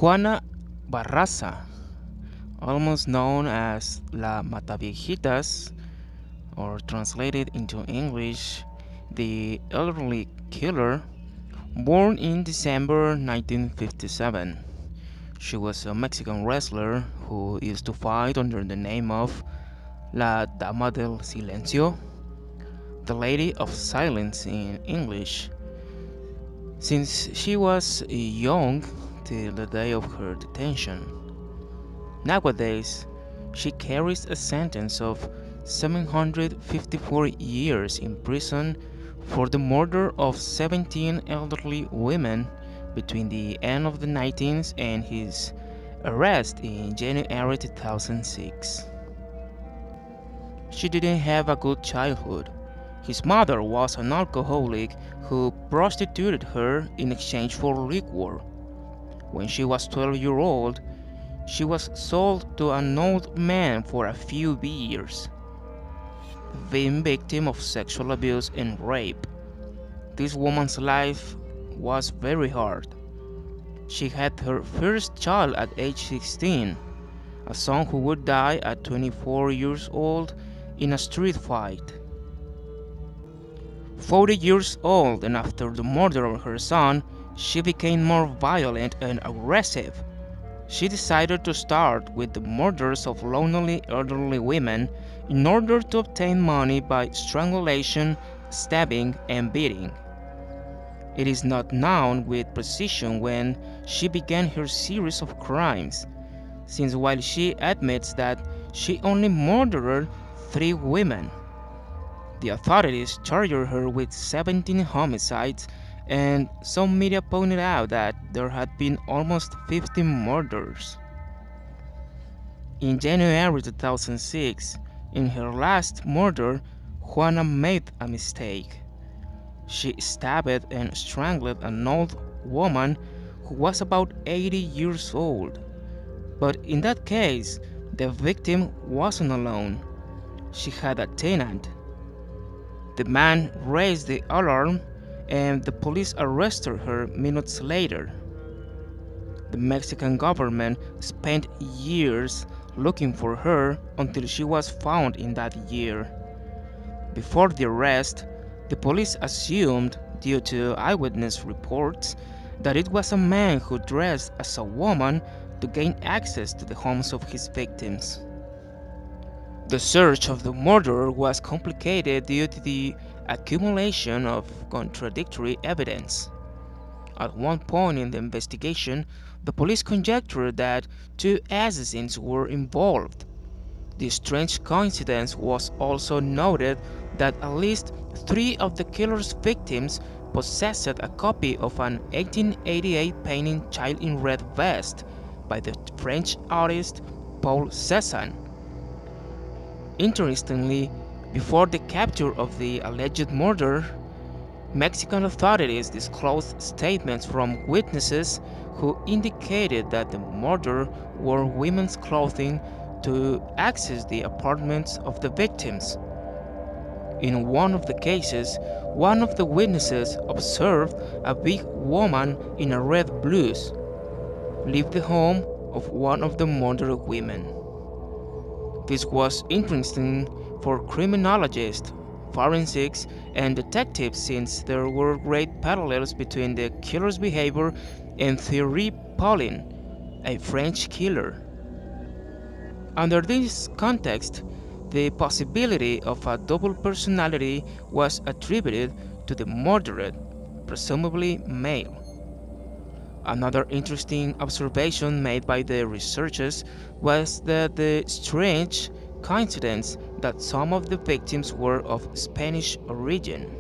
Juana Barraza, almost known as La Mataviejitas, or translated into English, the elderly killer, born in December 1957. She was a Mexican wrestler who used to fight under the name of La Dama del Silencio, the Lady of Silence in English, since she was young till the day of her detention. Nowadays, she carries a sentence of 754 years in prison for the murder of 17 elderly women between the end of the 19th and his arrest in January 2006. She didn't have a good childhood. His mother was an alcoholic who prostituted her in exchange for liquor. When she was 12 years old, she was sold to an old man for a few beers, being victim of sexual abuse and rape. This woman's life was very hard. She had her first child at age 16, a son who would die at 24 years old in a street fight. 40 years old, and after the murder of her son, she became more violent and aggressive. She decided to start with the murders of lonely elderly women in order to obtain money by strangulation, stabbing, and beating. It is not known with precision when she began her series of crimes, since while she admits that she only murdered 3 women, the authorities charged her with 17 homicides, and some media pointed out that there had been almost 50 murders. In January 2006, in her last murder, Juana made a mistake. She stabbed and strangled an old woman who was about 80 years old. But in that case, the victim wasn't alone. She had a tenant. The man raised the alarm and the police arrested her minutes later. The Mexican government spent years looking for her until she was found in that year. Before the arrest, the police assumed, due to eyewitness reports, that it was a man who dressed as a woman to gain access to the homes of his victims. The search of the murderer was complicated due to the accumulation of contradictory evidence. At one point in the investigation, the police conjectured that 2 assassins were involved. The strange coincidence was also noted that at least 3 of the killer's victims possessed a copy of an 1888 painting Child in Red Vest by the French artist Paul Cézanne. Interestingly, before the capture of the alleged murderer, Mexican authorities disclosed statements from witnesses who indicated that the murderer wore women's clothing to access the apartments of the victims. In one of the cases, one of the witnesses observed a big woman in a red blouse leave the home of one of the murdered women. This was interesting for criminologists, forensics, and detectives since there were great parallels between the killer's behavior and Thierry Paulin, a French killer. Under this context, the possibility of a double personality was attributed to the murderer, presumably male. Another interesting observation made by the researchers was that the strange coincidence that some of the victims were of Spanish origin.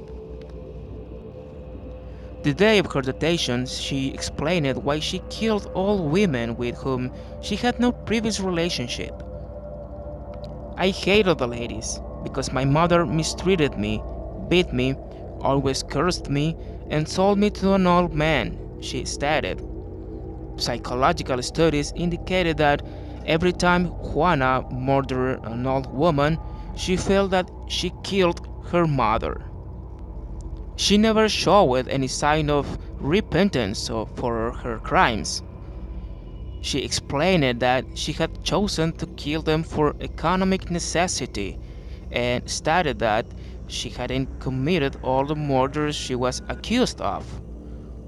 The day of her detention, she explained why she killed all women with whom she had no previous relationship. "I hated the ladies because my mother mistreated me, beat me, always cursed me, and sold me to an old man," she stated. Psychological studies indicated that every time Juana murdered an old woman, she felt that she killed her mother. She never showed any sign of repentance for her crimes. She explained that she had chosen to kill them for economic necessity and stated that she hadn't committed all the murders she was accused of,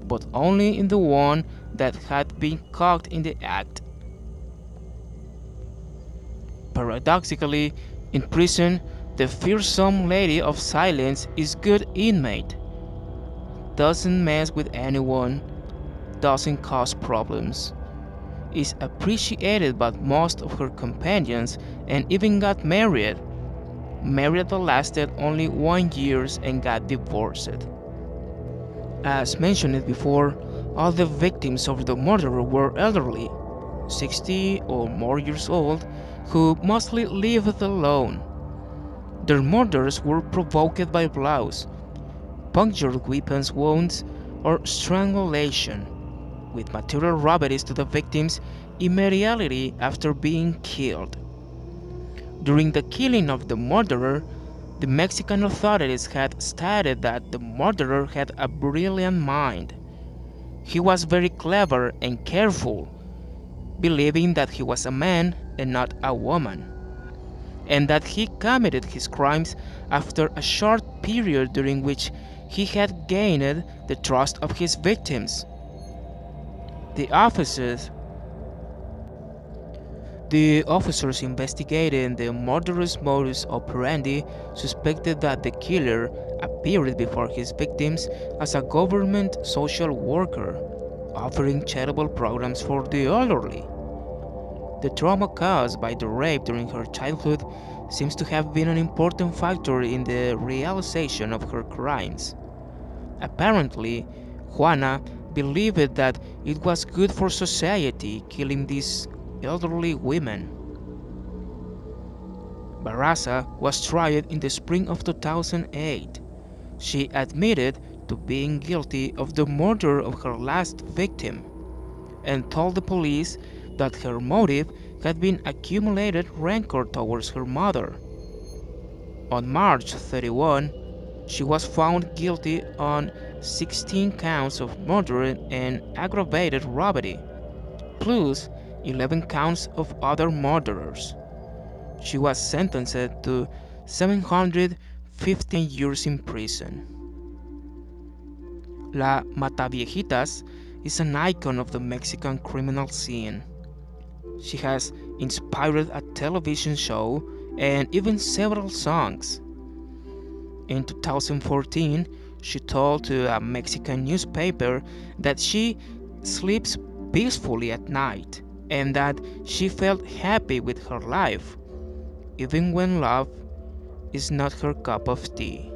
but only in the one that had been caught in the act. Paradoxically, in prison, the fearsome Lady of Silence is good inmate, doesn't mess with anyone, doesn't cause problems, is appreciated by most of her companions, and even got married. Marriage that lasted only 1 year and got divorced. As mentioned before, all the victims of the murder were elderly, 60 or more years old, who mostly lived alone. Their murders were provoked by blows, punctured weapons wounds, or strangulation, with material robberies to the victims immediately after being killed. During the killing of the murderer, the Mexican authorities had stated that the murderer had a brilliant mind. He was very clever and careful, believing that he was a man and not a woman, and that he committed his crimes after a short period during which he had gained the trust of his victims. The officers The officers investigating the murderous modus operandi suspected that the killer appeared before his victims as a government social worker, offering charitable programs for the elderly. The trauma caused by the rape during her childhood seems to have been an important factor in the realization of her crimes. Apparently, Juana believed that it was good for society killing these elderly women. Barraza was tried in the spring of 2008. She admitted to being guilty of the murder of her last victim and told the police that her motive had been accumulated rancor towards her mother. On March 31, she was found guilty on 16 counts of murder and aggravated robbery, plus 11 counts of other murders. She was sentenced to 715 years in prison. La Mataviejitas is an icon of the Mexican criminal scene. She has inspired a television show and even several songs. In 2014, she told to a Mexican newspaper that she sleeps peacefully at night and that she felt happy with her life, even when love is not her cup of tea.